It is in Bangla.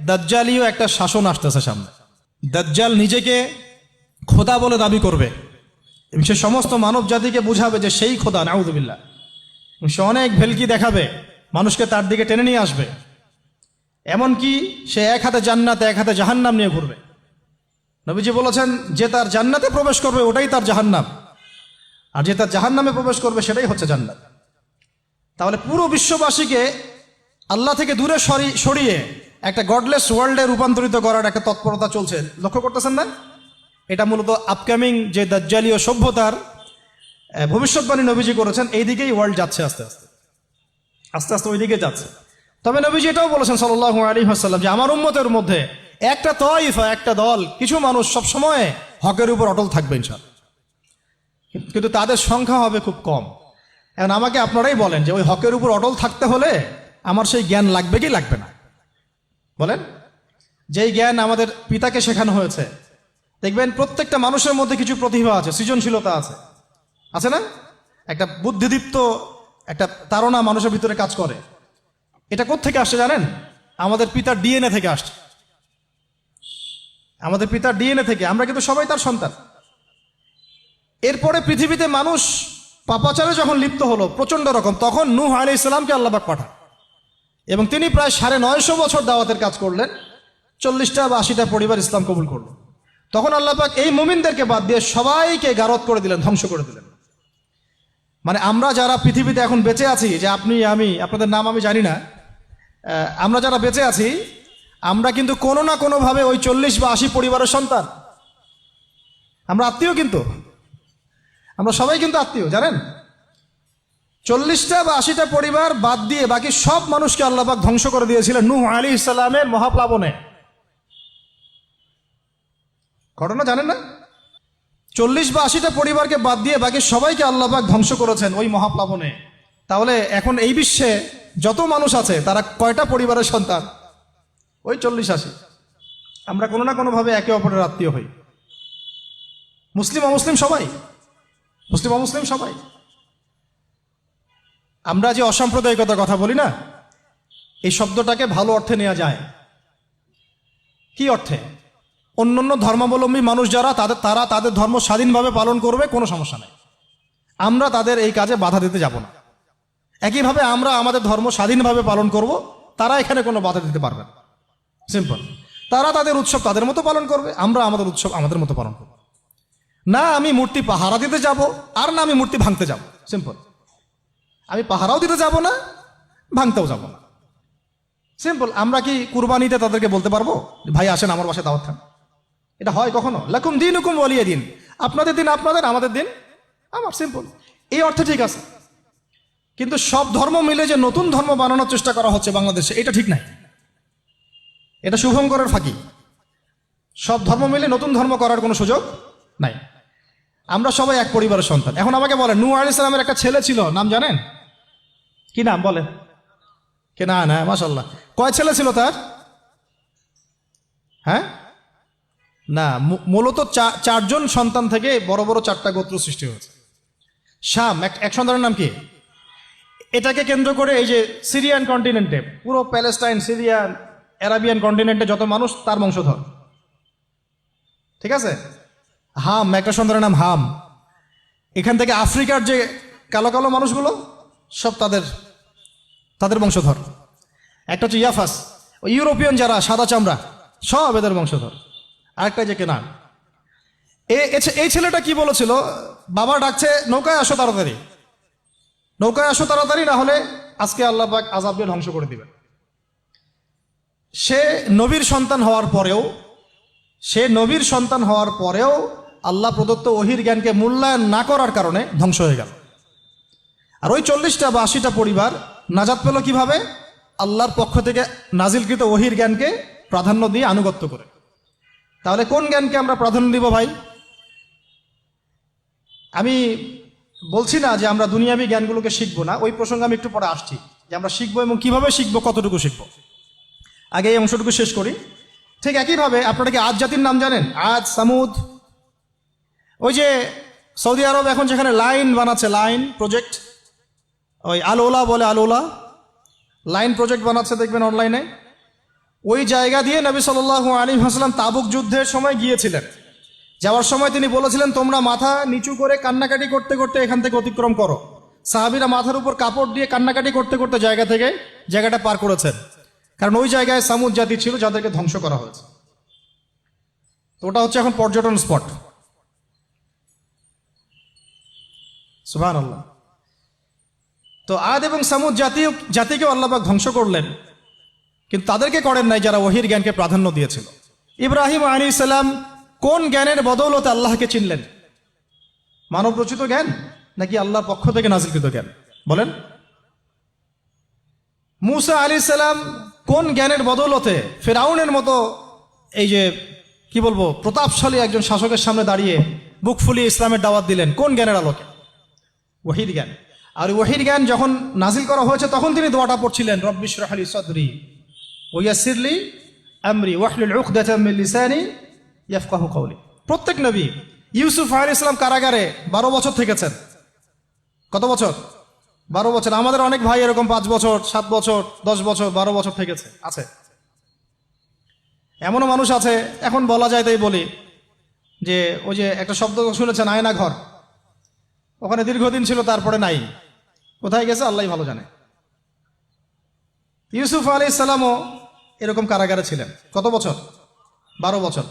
দাজ্জালীয় একটা শাসন আসতেছে সামনে। দাজ্জাল নিজেকে খোদা বলে দাবি করবে এবং সে সমস্ত মানব জাতিকে বুঝাবে যে সেই খোদা, নাউযুবিল্লাহ। সে অনেক ভেলকি দেখাবে, মানুষকে তার দিকে টেনে নিয়ে আসবে। এমনকি সে এক হাতে জান্নাতে এক হাতে জাহান্নাম নিয়ে ঘুরবে। নবীজি বলেছেন, যে তার জান্নাতে প্রবেশ করবে ওটাই তার জাহান্নাম, আর যে তার জাহান্নামে প্রবেশ করবে সেটাই হচ্ছে জান্নাত। তাহলে পুরো বিশ্ববাসীকে আল্লাহ থেকে দূরে সরিয়ে একটা গডলেস ওয়ার্ল্ডে রূপান্তরিত করার একটা তৎপরতা চলছে, লক্ষ্য করতেছেন না? এটা মূলত আপকামিং যে দাজ্জালীয় সভ্যতার ভবিষ্যৎবাণী নবীজি করেছেন, এই দিকেই ওয়ার্ল্ড যাচ্ছে আস্তে আস্তে আস্তে আস্তে ওই দিকে যাচ্ছে। তবে নবীজি এটাও বলেছেন সাল্লাল্লাহু আলাইহি ওয়াসাল্লাম যে আমার উম্মতের মধ্যে একটা তয়ফা, একটা দল, কিছু মানুষ সবসময় হকের উপর অটল থাকবে ইনশাআল্লাহ, কিন্তু তাদের সংখ্যা হবে খুব কম। এখন আমাকে আপনারাই বলেন যে ওই হকের উপর অটল থাকতে হলে আমার সেই জ্ঞান লাগবে কি লাগবে না? বলেন। যেই জ্ঞান আমাদের পিতাকে শেখানো হয়েছে, দেখবেন প্রত্যেকটা মানুষের মধ্যে কিছু প্রতিভা আছে, সৃজনশীলতা আছে, আছে না? একটা বুদ্ধিদীপ্ত একটা তাড়না মানুষের ভিতরে কাজ করে। এটা কোত্থেকে আসছে জানেন? আমাদের পিতার ডিএনএ থেকে আসছে। আমাদের পিতার ডিএনএ থেকে, আমরা কিন্তু সবাই তার সন্তান। এরপরে পৃথিবীতে মানুষ পাপাচারে যখন লিপ্ত হলো প্রচন্ড রকম, তখন নূহ আলাইহিস সালামকে আল্লাহ পাক পাঠান এবং তিনি প্রায় 950 বছর দাওয়াতের কাজ করলেন। 40টা বা 80টা পরিবার ইসলাম কবুল করলো। তখন আল্লাহ পাক এই মুমিনদেরকে বাদ দিয়ে সবাইকে গারদ করে দিলেন, ধ্বংস করে দিলেন। মানে আমরা যারা পৃথিবীতে এখন বেঁচে আছি, যে আপনি আমি, আপনাদের নাম আমি জানি না, আমরা যারা বেঁচে আছি, আমরা কিন্তু কোনো না কোনোভাবে ওই 40 বা 80 পরিবারের সন্তান। আমরা আত্মীয়, কিন্তু আমরা সবাই কিন্তু আত্মীয়, জানেন? 40টা বা 80টা পরিবার বাদ দিয়ে বাকি সব মানুষকে আল্লাহ পাক ধ্বংস করে দিয়েছিলেন নূহ আলাইহিস সালামের মহাপ্লাবনে। ঘটনা জানেন না? 40 বা 80টা পরিবারকে বাদ দিয়ে বাকি সবাইকে আল্লাহ পাক ধ্বংস করেছেন ওই মহাপ্লাবনে। তাহলে এখন এই বিশ্বে যত মানুষ আছে তারা কয়টা পরিবারের সন্তান? ওই 40-80। আমরা কোনো না কোনোভাবে একে অপরের আত্মীয় হই, মুসলিম অমুসলিম সবাই, মুসলিম অমুসলিম সবাই। আমরা যে অসাম্প্রদায়িকতার কথা বলি না, এই শব্দটাকে ভালো অর্থে নেওয়া যায়। কি অর্থে? অন্যান্য ধর্মাবলম্বী মানুষ যারা, তারা তাদের ধর্ম স্বাধীনভাবে পালন করবে, কোনো সমস্যা নেই, আমরা তাদের এই কাজে বাধা দিতে যাব না। একইভাবে আমরা আমাদের ধর্ম স্বাধীনভাবে পালন করব, তারা এখানে কোনো বাধা দিতে পারবে না। সিম্পল। তারা তাদের উৎসব তাদের মতো পালন করবে, আমরা আমাদের উৎসব আমাদের মতো পালন করব। না আমি মূর্তি পাহারা দিতে যাব, আর না আমি মূর্তি ভাঙতে যাব। সিম্পল। আমি পাহারাও দিতে যাব না, ভাঙতেও যাব না। সিম্পল। আমরা কি কুরবানিতে তাদেরকে বলতে পারবো ভাই আসেন আমার বাসায় দাওয়াত খান? এটা হয় কখনো? লাকুম দীনুকুম ওয়ালিয়া দিন, আপনাদের দিন আপনাদের, আমাদের দিন আমার। সিম্পল। এই অর্থে ঠিক আছে, কিন্তু সব ধর্ম মিলে যে নতুন ধর্ম বানানোর চেষ্টা করা হচ্ছে বাংলাদেশে, এটা ঠিক নাই। এটা শুভঙ্করের ফাঁকি। সব ধর্ম মিলে নতুন ধর্ম করার কোনো সুযোগ নাই। আমরা সবাই এক পরিবারের সন্তান। এখন আমাকে বলেন, নূহ আলাইহিস সালামের একটা ছেলে ছিল, নাম জানেন? কি নাম বলেন? কে না? না, মাশাআল্লাহ। কয় ছেলে ছিল তার? হ্যাঁ, না, মূলত 4জন সন্তান থেকে বড় বড় 4টা গোত্র সৃষ্টি হয়েছে। শাম এক সন্তানের নাম কি? এটাকে কেন্দ্র করে এই যে সিরিয়ান কন্টিনেন্টে, পুরো প্যালেস্টাইন, সিরিয়ান, অ্যারাবিয়ান কন্টিনেন্টে যত মানুষ, তার বংশধর। ঠিক আছে? হাম, একটা সন্তানের নাম হাম। এখান থেকে আফ্রিকার যে কালো কালো মানুষগুলো সব তাদের বংশধর। একটা হচ্ছে ইয়াফাস, ওই ইউরোপিয়ান যারা সাদা চামড়া, সব এদের বংশধর। আরেকটা যে কেনান। এই ছেলেটা কি বলেছিল? বাবা ডাকছে, নৌকায় আসো তাড়াতাড়ি, নৌকায় আসো তাড়াতাড়ি, না হলে আজকে আল্লাহ পাক আযাব দিয়ে ধ্বংস করে দিবেন। সে নবীর সন্তান হওয়ার পরেও আল্লাহ প্রদত্ত ওহির জ্ঞানকে মূল্যায়ন না করার কারণে ধ্বংস হয়ে গেল। আর ওই 40টা বা 80টা পরিবার নাজাত পেল কিভাবে? আল্লাহর পক্ষ থেকে নাজিলকৃত ওহির জ্ঞানকে প্রাধান্য দিয়ে আনুগত্য করে। তাহলে কোন জ্ঞানকে আমরা প্রাধান্য দিব ভাই? আমি বলছি না যে আমরা দুনিয়াবী জ্ঞানগুলোকে শিখবো না, ওই প্রসঙ্গে আমি একটু পরে আসছি, যে আমরা শিখবো এবং কিভাবে শিখবো, কতটুকু শিখবো। আগে এই অংশটুকু শেষ করি। ঠিক একইভাবে আপনারা কি আদ জাতির নাম জানেন? আদ, সামুদ। ওই যে সৌদি আরব এখন যেখানে লাইন বানাচ্ছে, লাইন প্রজেক্ট, ওই আলোলা বলে, আলোলা লাইন প্রজেক্ট বানাচ্ছে, দেখবেন অনলাইনে। ওই জায়গা দিয়ে নবী সাল্লাল্লাহু আলাইহি ওয়াসাল্লাম তাবুক যুদ্ধের সময় গিয়েছিলেন। যাওয়ার সময় তিনি বলেছিলেন, তোমরা মাথা নিচু করে কান্নাকাটি করতে করতে এখান থেকে অতিক্রম করো। সাহাবীরা মাথার উপর কাপড় দিয়ে কান্নাকাটি করতে করতে জায়গাটা পার করেছেন, কারণ ওই জায়গায় সামুদ জাতি ছিল যাদেরকে ধ্বংস করা হয়েছে। তো ওটা হচ্ছে এখন পর্যটন স্পট। সুবহানাল্লাহ। তো আদ এবং সামুদ জাতিকেও আল্লাহ পাক ধ্বংস করলেন, কিন্তু তাদেরকে করেন নাই যারা ওহির জ্ঞানকে প্রাধান্য দিয়েছিল। ইব্রাহিম আলাইহিস সালাম কোন জ্ঞানের বদৌলতে আল্লাহকে চিনলেন? মানব রচিত জ্ঞান নাকি আল্লাহর পক্ষ থেকে নাজিলকৃত জ্ঞান? বলেন। মূসা আলাইহিস সালাম কোন জ্ঞানের বদৌলতে ফিরআউনের মতো এই যে কি বলবো প্রতাপশালী একজন শাসকের সামনে দাঁড়িয়ে বুক ফুলিয়ে ইসলামের দাওয়াত দিলেন? কোন জ্ঞানের আলোকে? ওহির জ্ঞান। আর ওহির জ্ঞান যখন নাজিল করা হয়েছে তখন তিনি দোয়াটা পড়ছিলেন, রব্বি ইশরাহ লি সাদরি ওয়া ইয়াসসির লি আমরি ওয়াহলুল উকদাতাম মিন লিসানি ইয়াফকাহু কওলি। প্রত্যেক নবী, ইউসুফ আলাইহিস সালাম কারাগারে 12 বছর থেকেছেন। কত বছর? 12 বছর। আমাদের অনেক ভাই এরকম 5 বছর, 7 বছর, 10 বছর, 12 বছর থেকেছে, আছে। এমনও মানুষ আছে, এখন বলা যায় তাই বলি, যে ওই যে একটা শব্দ শুনেছেন আয়না ঘর, ওখানে দীর্ঘদিন ছিল, তারপরে নাই, কোথায় গেছে আল্লাহই ভালো জানে। ইউসুফ আলাইহিস সালামও এরকম কারাগারে ছিলেন। কত বছর? 12 বছর।